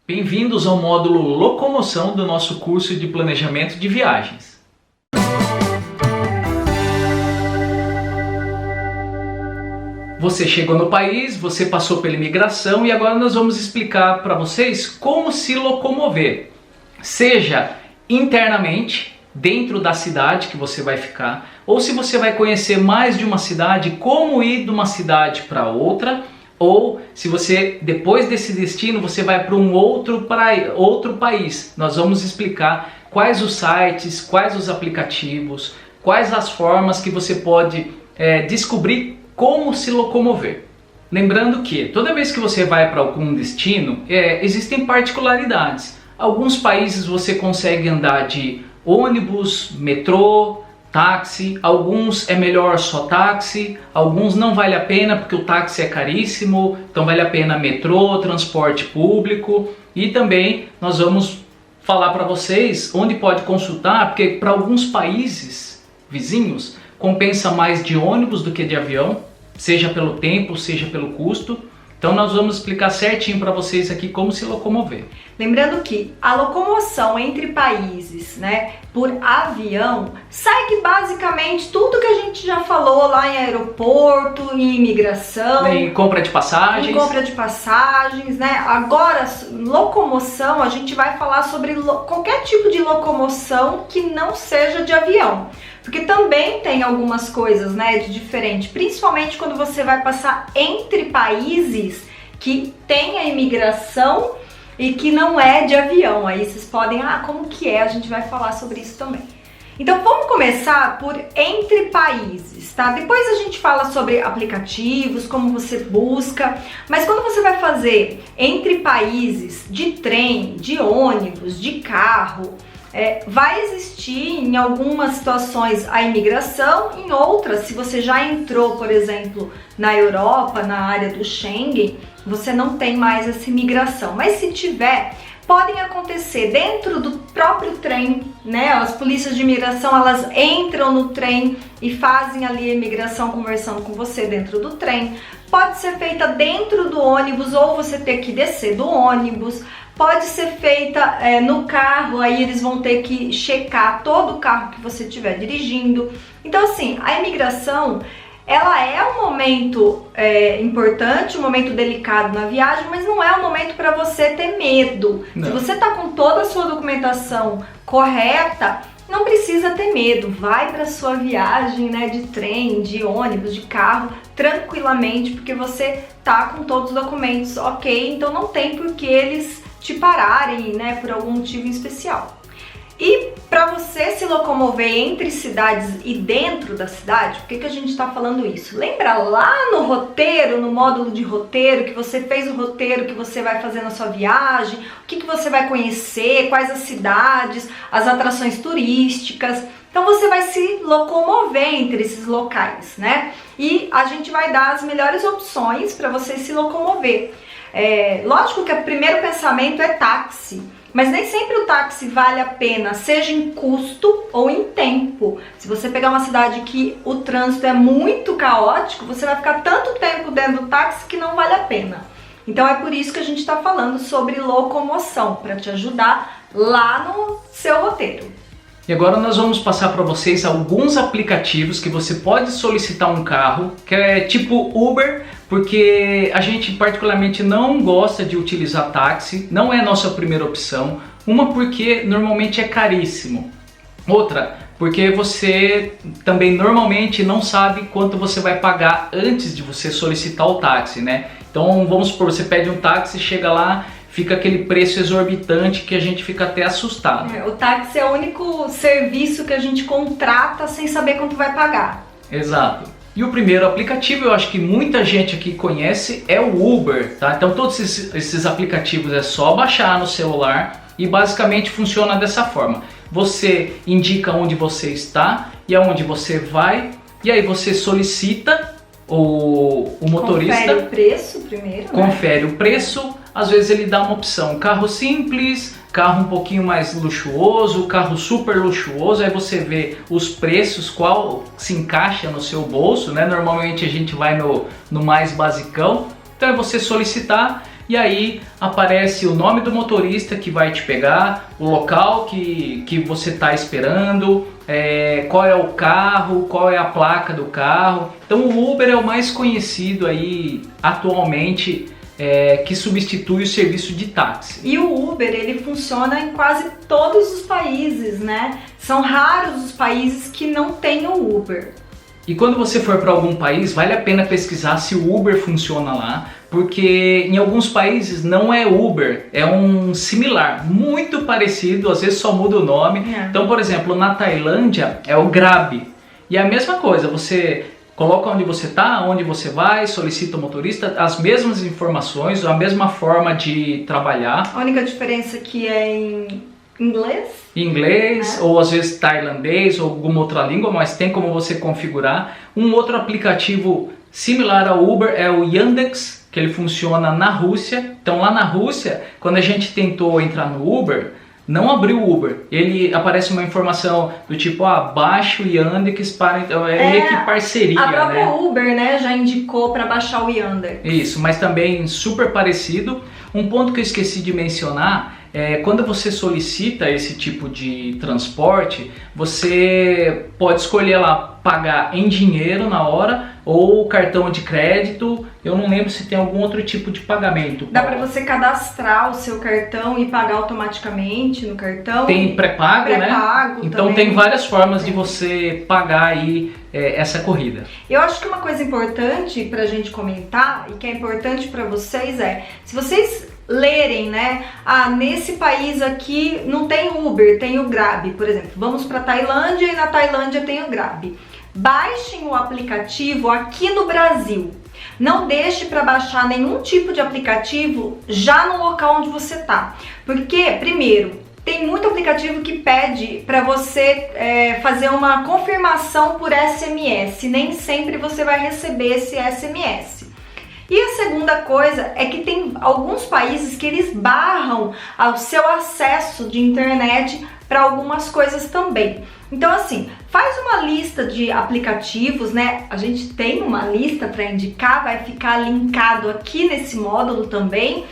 Bem-vindos ao módulo Locomoção do nosso curso de Planejamento de Viagens. Você chegou no país, você passou pela imigração e agora nós vamos explicar para vocês como se locomover, seja internamente, dentro da cidade que você vai ficar, ou se você vai conhecer mais de uma cidade, como ir de uma cidade para outra, ou se você, depois desse destino, você vai para um outro país. Nós vamos explicar quais os sites, quais os aplicativos, quais as formas que você pode descobrir como se locomover. Lembrando que toda vez que você vai para algum destino, existem particularidades. Alguns países você consegue andar de ônibus, metrô, táxi, alguns é melhor só táxi, alguns não vale a pena porque o táxi é caríssimo, então vale a pena metrô, transporte público. E também nós vamos falar para vocês onde pode consultar, porque para alguns países vizinhos compensa mais de ônibus do que de avião, seja pelo tempo, seja pelo custo. Então nós vamos explicar certinho para vocês aqui como se locomover. Lembrando que a locomoção entre países, por avião, segue basicamente tudo que a gente já falou lá em aeroporto, em imigração, em compra de passagens. Agora, locomoção, a gente vai falar sobre qualquer tipo de locomoção que não seja de avião. Porque também tem algumas coisas, de diferente, principalmente quando você vai passar entre países que tem a imigração e que não é de avião. Aí vocês podem, como que é? A gente vai falar sobre isso também. Então vamos começar por entre países, tá? Depois a gente fala sobre aplicativos, como você busca, mas quando você vai fazer entre países de trem, de ônibus, de carro, vai existir em algumas situações a imigração, em outras, se você já entrou, por exemplo, na Europa, na área do Schengen, você não tem mais essa imigração. Mas se tiver, podem acontecer dentro do próprio trem, As polícias de imigração, elas entram no trem e fazem ali a imigração conversando com você dentro do trem. Pode ser feita dentro do ônibus ou você ter que descer do ônibus. Pode ser feita no carro, aí eles vão ter que checar todo o carro que você estiver dirigindo. Então assim, a imigração, ela é um momento importante, um momento delicado na viagem, mas não é um momento para você ter medo. Não. Se você está com toda a sua documentação correta, não precisa ter medo. Vai para sua viagem, de trem, de ônibus, de carro, tranquilamente, porque você tá com todos os documentos ok, então não tem por que eles te pararem, por algum motivo em especial. E para você se locomover entre cidades e dentro da cidade, por que a gente está falando isso? Lembra lá no roteiro, no módulo de roteiro, que você fez o roteiro que você vai fazer na sua viagem, o que você vai conhecer, quais as cidades, as atrações turísticas. Então você vai se locomover entre esses locais, E a gente vai dar as melhores opções para você se locomover. Lógico que o primeiro pensamento é táxi, mas nem sempre o táxi vale a pena, seja em custo ou em tempo. Se você pegar uma cidade que o trânsito é muito caótico, você vai ficar tanto tempo dentro do táxi que não vale a pena. Então é por isso que a gente está falando sobre locomoção, para te ajudar lá no seu roteiro. E agora nós vamos passar para vocês alguns aplicativos que você pode solicitar um carro, que é tipo Uber, porque a gente particularmente não gosta de utilizar táxi, não é a nossa primeira opção. Uma, porque normalmente é caríssimo. Outra, porque você também normalmente não sabe quanto você vai pagar antes de você solicitar o táxi, Então vamos supor, você pede um táxi, chega lá, fica aquele preço exorbitante que a gente fica até assustado. O táxi é o único serviço que a gente contrata sem saber quanto vai pagar. Exato. E o primeiro aplicativo, eu acho que muita gente aqui conhece, é o Uber, tá? Então todos esses aplicativos é só baixar no celular e basicamente funciona dessa forma. Você indica onde você está e aonde você vai, e aí você solicita o motorista. Confere o preço primeiro, Confere o preço, às vezes ele dá uma opção, carro simples, carro um pouquinho mais luxuoso, carro super luxuoso, aí você vê os preços, qual se encaixa no seu bolso, Normalmente a gente vai no mais basicão, então é você solicitar e aí aparece o nome do motorista que vai te pegar, o local que você está esperando, qual é o carro, qual é a placa do carro. Então o Uber é o mais conhecido aí atualmente, que substitui o serviço de táxi. E o Uber, ele funciona em quase todos os países, né? São raros os países que não têm o Uber. E quando você for para algum país, vale a pena pesquisar se o Uber funciona lá, porque em alguns países não é Uber, é um similar, muito parecido, às vezes só muda o nome. Então, por exemplo, na Tailândia é o Grab. E é a mesma coisa, você coloca onde você está, onde você vai, solicita o motorista, as mesmas informações, a mesma forma de trabalhar. A única diferença que é em inglês, ou às vezes tailandês ou alguma outra língua, mas tem como você configurar. Um outro aplicativo similar ao Uber é o Yandex, que ele funciona na Rússia. Então lá na Rússia, quando a gente tentou entrar no Uber, não abriu o Uber. Ele aparece uma informação do tipo, baixa o Yandex para... É meio que parceria, a própria né? Uber, né, já indicou para baixar o Yandex. Isso, mas também super parecido. Um ponto que eu esqueci de mencionar quando você solicita esse tipo de transporte, você pode escolher lá pagar em dinheiro na hora ou cartão de crédito. Eu não lembro se tem algum outro tipo de pagamento. Dá para você cadastrar o seu cartão e pagar automaticamente no cartão. Tem pré-pago, né? Então também. Tem várias formas de você pagar aí essa corrida. Eu acho que uma coisa importante pra gente comentar e que é importante para vocês se vocês lerem, né? Nesse país aqui não tem Uber, tem o Grab, por exemplo. Vamos para Tailândia e na Tailândia tem o Grab. Baixem o aplicativo aqui no Brasil. Não deixe para baixar nenhum tipo de aplicativo já no local onde você tá. Porque, primeiro, tem muito aplicativo que pede para você fazer uma confirmação por SMS. Nem sempre você vai receber esse SMS. E a segunda coisa é que tem alguns países que eles barram o seu acesso de internet para algumas coisas também. Então assim, faz uma lista de aplicativos, né? A gente tem uma lista para indicar, vai ficar linkado aqui nesse módulo também.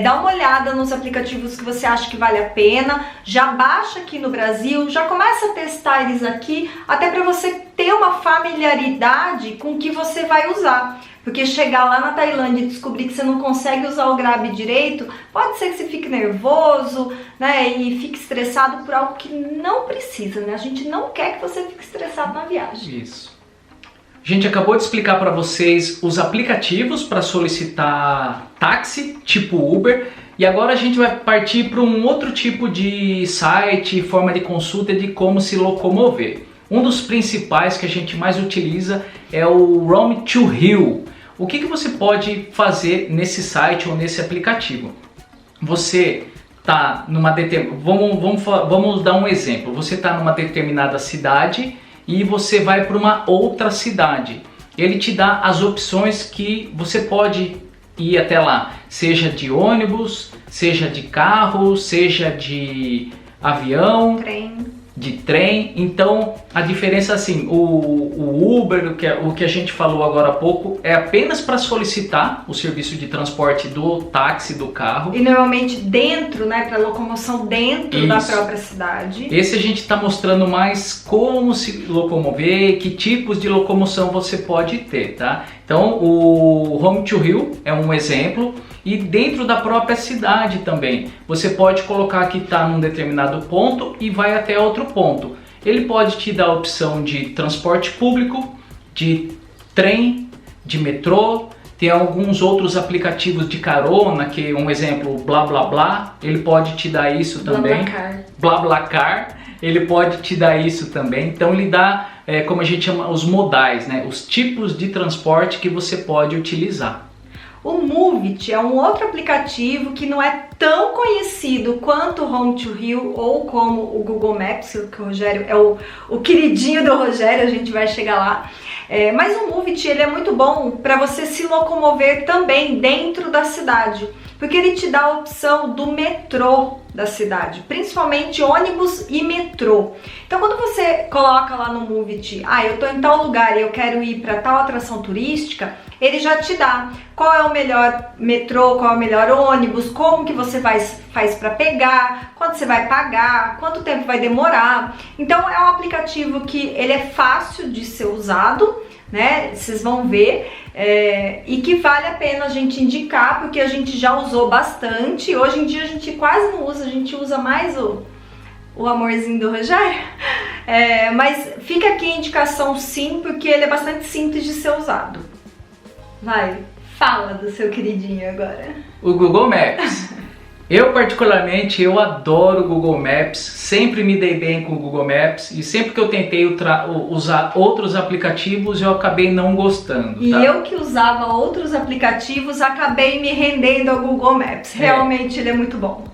Dá uma olhada nos aplicativos que você acha que vale a pena, já baixa aqui no Brasil, já começa a testar eles aqui, até para você ter uma familiaridade com o que você vai usar. Porque chegar lá na Tailândia e descobrir que você não consegue usar o Grab direito, pode ser que você fique nervoso, né, e fique estressado por algo que não precisa, né? A gente não quer que você fique estressado na viagem. Isso. A gente acabou de explicar para vocês os aplicativos para solicitar táxi, tipo Uber, e agora a gente vai partir para um outro tipo de site, forma de consulta de como se locomover. Um dos principais que a gente mais utiliza é o Roam to Rio. O que você pode fazer nesse site ou nesse aplicativo? Você está numa vamos dar um exemplo. Você está numa determinada cidade e você vai para uma outra cidade. Ele te dá as opções que você pode ir até lá, seja de ônibus, seja de carro, seja de avião, de trem. Então a diferença assim, o Uber, o que a gente falou agora há pouco, é apenas para solicitar o serviço de transporte do táxi, do carro. E normalmente dentro, né, para locomoção dentro da própria cidade. Esse a gente está mostrando mais como se locomover, que tipos de locomoção você pode ter, tá? Então o Roam to Rio é um exemplo. E dentro da própria cidade também, você pode colocar que está num determinado ponto e vai até outro ponto. Ele pode te dar a opção de transporte público, de trem, de metrô. Tem alguns outros aplicativos de carona, que um exemplo, BlaBlaBla, ele pode te dar isso também. BlaBlaCar, ele pode te dar isso também. Então ele dá, como a gente chama, os modais, né? Os tipos de transporte que você pode utilizar. O Moovit é um outro aplicativo que não é tão conhecido quanto o Roam to Rio ou como o Google Maps, que o Rogério é o queridinho do Rogério, a gente vai chegar lá. Mas o Moovit ele é muito bom para você se locomover também dentro da cidade. porque ele te dá a opção do metrô da cidade, principalmente ônibus e metrô. Então quando você coloca lá no Moovit, eu tô em tal lugar e eu quero ir para tal atração turística, ele já te dá qual é o melhor metrô, qual é o melhor ônibus, como que você faz para pegar, quanto você vai pagar, quanto tempo vai demorar. Então é um aplicativo que ele é fácil de ser usado, né? Vocês vão ver, e que vale a pena a gente indicar, porque a gente já usou bastante. Hoje em dia a gente quase não usa, a gente usa mais o amorzinho do Rogério, mas fica aqui a indicação sim, porque ele é bastante simples de ser usado. Vai, fala do seu queridinho agora. O Google Maps. Eu particularmente, eu adoro o Google Maps, sempre me dei bem com o Google Maps e sempre que eu tentei usar outros aplicativos eu acabei não gostando. E eu que usava outros aplicativos acabei me rendendo ao Google Maps, realmente ele é muito bom.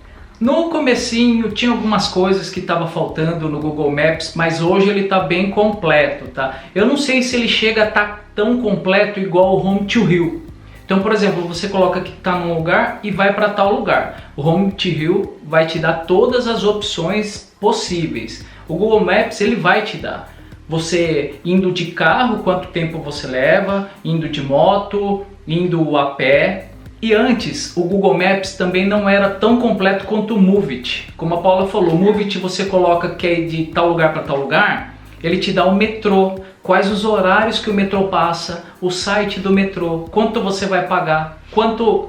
No comecinho tinha algumas coisas que estava faltando no Google Maps, mas hoje ele está bem completo, tá? Eu não sei se ele chega a estar tão completo igual o Home to Hill. Então, por exemplo, você coloca que está num lugar e vai para tal lugar. O Home to Hill vai te dar todas as opções possíveis. O Google Maps ele vai te dar. Você indo de carro, quanto tempo você leva, indo de moto, indo a pé. E antes, o Google Maps também não era tão completo quanto o Moovit. Como a Paula falou, o Moovit você coloca que é de tal lugar para tal lugar, ele te dá o metrô, quais os horários que o metrô passa, o site do metrô, quanto você vai pagar,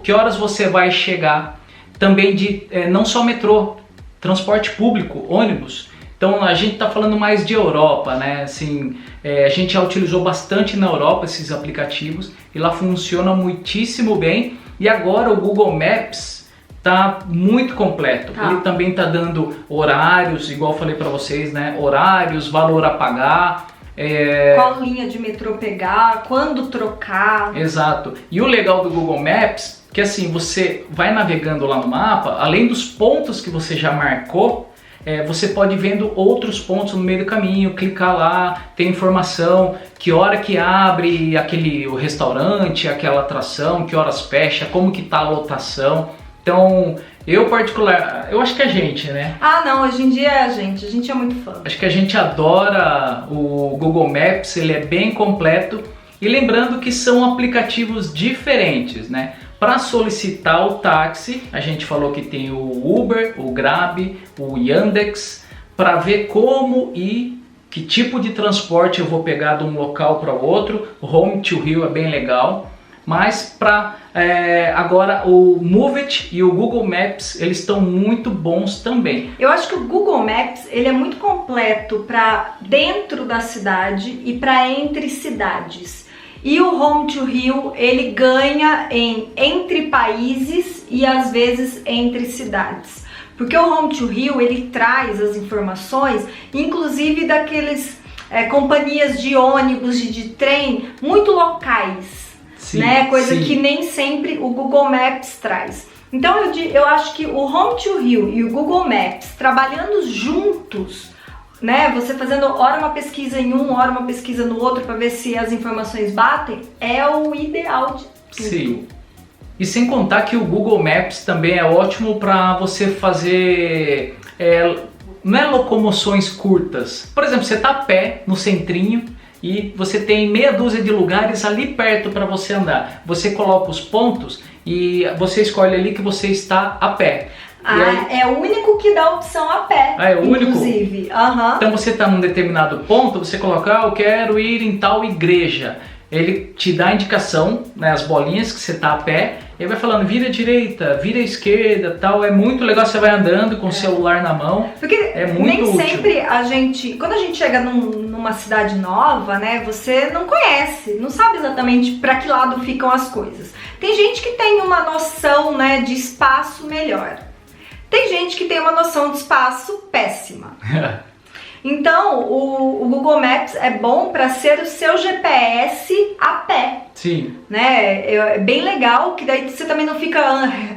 que horas você vai chegar. Também de não só metrô, transporte público, ônibus. Então a gente está falando mais de Europa, né? Assim, a gente já utilizou bastante na Europa esses aplicativos e lá funciona muitíssimo bem. E agora o Google Maps está muito completo. Ele também está dando horários, igual eu falei para vocês, né? Horários, valor a pagar. Qual linha de metrô pegar, quando trocar. Exato. E o legal do Google Maps, que assim, você vai navegando lá no mapa, além dos pontos que você já marcou, você pode ir vendo outros pontos no meio do caminho, clicar lá, tem informação, que hora que abre o restaurante, aquela atração, que horas fecha, como que tá a lotação. Então, eu acho que a gente, né? Não, hoje em dia a gente é muito fã. Acho que a gente adora o Google Maps, ele é bem completo. E lembrando que são aplicativos diferentes, né? Para solicitar o táxi, a gente falou que tem o Uber, o Grab, o Yandex, para ver como e que tipo de transporte eu vou pegar de um local para o outro. O Home to Hill é bem legal, mas agora o Moovit e o Google Maps, eles estão muito bons também. Eu acho que o Google Maps ele é muito completo para dentro da cidade e para entre cidades. E o Home to Hill, ele ganha entre países e às vezes entre cidades. Porque o Home to Hill, ele traz as informações, inclusive daqueles companhias de ônibus, de trem, muito locais, sim, né? Coisa sim, que nem sempre o Google Maps traz. Então eu acho que o Home to Hill e o Google Maps trabalhando juntos, né, você fazendo hora uma pesquisa em um, hora uma pesquisa no outro para ver se as informações batem, é o ideal de tudo. Sim. E sem contar que o Google Maps também é ótimo para você fazer não é locomoções curtas. Por exemplo, você está a pé no centrinho e você tem meia dúzia de lugares ali perto para você andar. Você coloca os pontos e você escolhe ali que você está a pé. Aí, é o único que dá opção a pé, é o único? Inclusive. Então você está num determinado ponto, você coloca, eu quero ir em tal igreja. Ele te dá a indicação, né, as bolinhas que você está a pé, e ele vai falando, vira à direita, vira à esquerda, tal. É muito legal, você vai andando com o celular na mão. Porque é muito nem útil. Sempre quando a gente chega numa cidade nova, né, você não conhece, não sabe exatamente para que lado ficam as coisas. Tem gente que tem uma noção, né, de espaço melhor. Tem gente que tem uma noção de espaço péssima. Então, o Google Maps é bom para ser o seu GPS a pé. Sim. Né? É bem legal, que daí você também não fica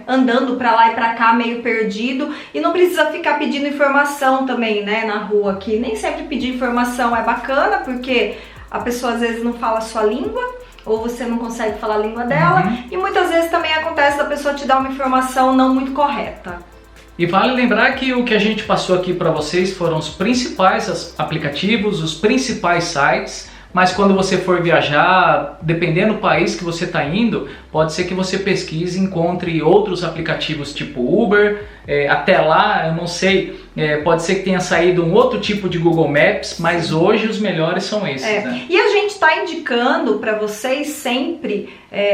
andando para lá e para cá meio perdido e não precisa ficar pedindo informação também, né, na rua, que nem sempre pedir informação é bacana, porque a pessoa às vezes não fala a sua língua, ou você não consegue falar a língua dela, e muitas vezes também acontece da pessoa te dar uma informação não muito correta. E vale lembrar que o que a gente passou aqui para vocês foram os principais aplicativos, os principais sites, mas quando você for viajar, dependendo do país que você está indo, pode ser que você pesquise e encontre outros aplicativos tipo Uber. Até lá, eu não sei, pode ser que tenha saído um outro tipo de Google Maps, mas hoje os melhores são esses. Né? E a gente está indicando para vocês sempre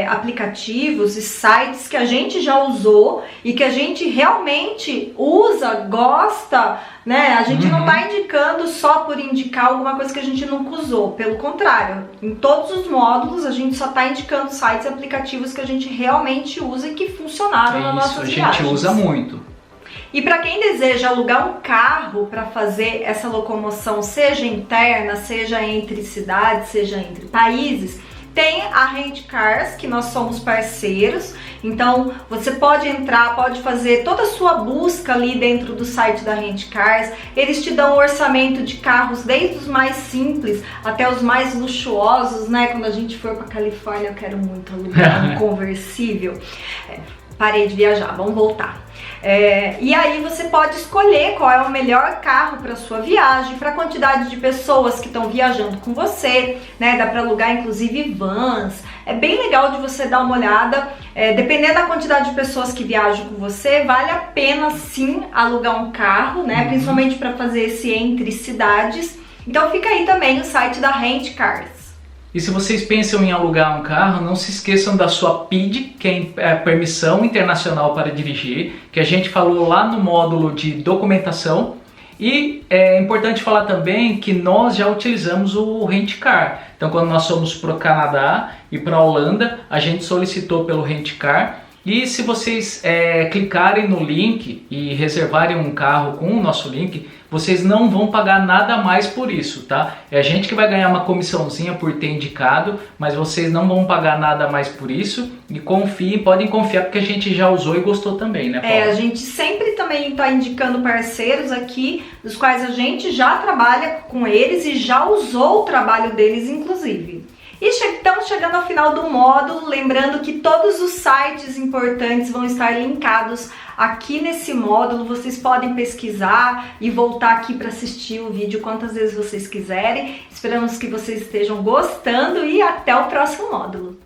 aplicativos e sites que a gente já usou e que a gente realmente usa, gosta, né? A gente não está indicando só por indicar alguma coisa que a gente nunca usou, pelo contrário, em todos os módulos a gente só está indicando sites e aplicativos que a gente realmente usa e que funcionaram nas nossas viagens. A gente usa muito. E para quem deseja alugar um carro para fazer essa locomoção, seja interna, seja entre cidades, seja entre países, tem a Rent Cars, que nós somos parceiros. Então você pode entrar, pode fazer toda a sua busca ali dentro do site da Rent Cars. Eles te dão um orçamento de carros desde os mais simples até os mais luxuosos, né? Quando a gente for para Califórnia, eu quero muito alugar um conversível. Parei de viajar, vamos voltar. E aí você pode escolher qual é o melhor carro para sua viagem, para a quantidade de pessoas que estão viajando com você, né? Dá para alugar inclusive vans. É bem legal de você dar uma olhada. Dependendo da quantidade de pessoas que viajam com você, vale a pena sim alugar um carro, né? Principalmente para fazer esse entre cidades. Então fica aí também o site da Rent Cars. E se vocês pensam em alugar um carro, não se esqueçam da sua PID, que é a Permissão Internacional para Dirigir, que a gente falou lá no módulo de documentação. E é importante falar também que nós já utilizamos o Rent Car. Então quando nós fomos para o Canadá e para a Holanda, a gente solicitou pelo Rent Car. E se vocês clicarem no link e reservarem um carro com o nosso link, vocês não vão pagar nada mais por isso, tá? É a gente que vai ganhar uma comissãozinha por ter indicado, mas vocês não vão pagar nada mais por isso. E confiem, podem confiar, porque a gente já usou e gostou também, né, Paula? A gente sempre também está indicando parceiros aqui, dos quais a gente já trabalha com eles e já usou o trabalho deles, inclusive. E estamos chegando ao final do módulo, lembrando que todos os sites importantes vão estar linkados aqui nesse módulo. Vocês podem pesquisar e voltar aqui para assistir o vídeo quantas vezes vocês quiserem. Esperamos que vocês estejam gostando e até o próximo módulo.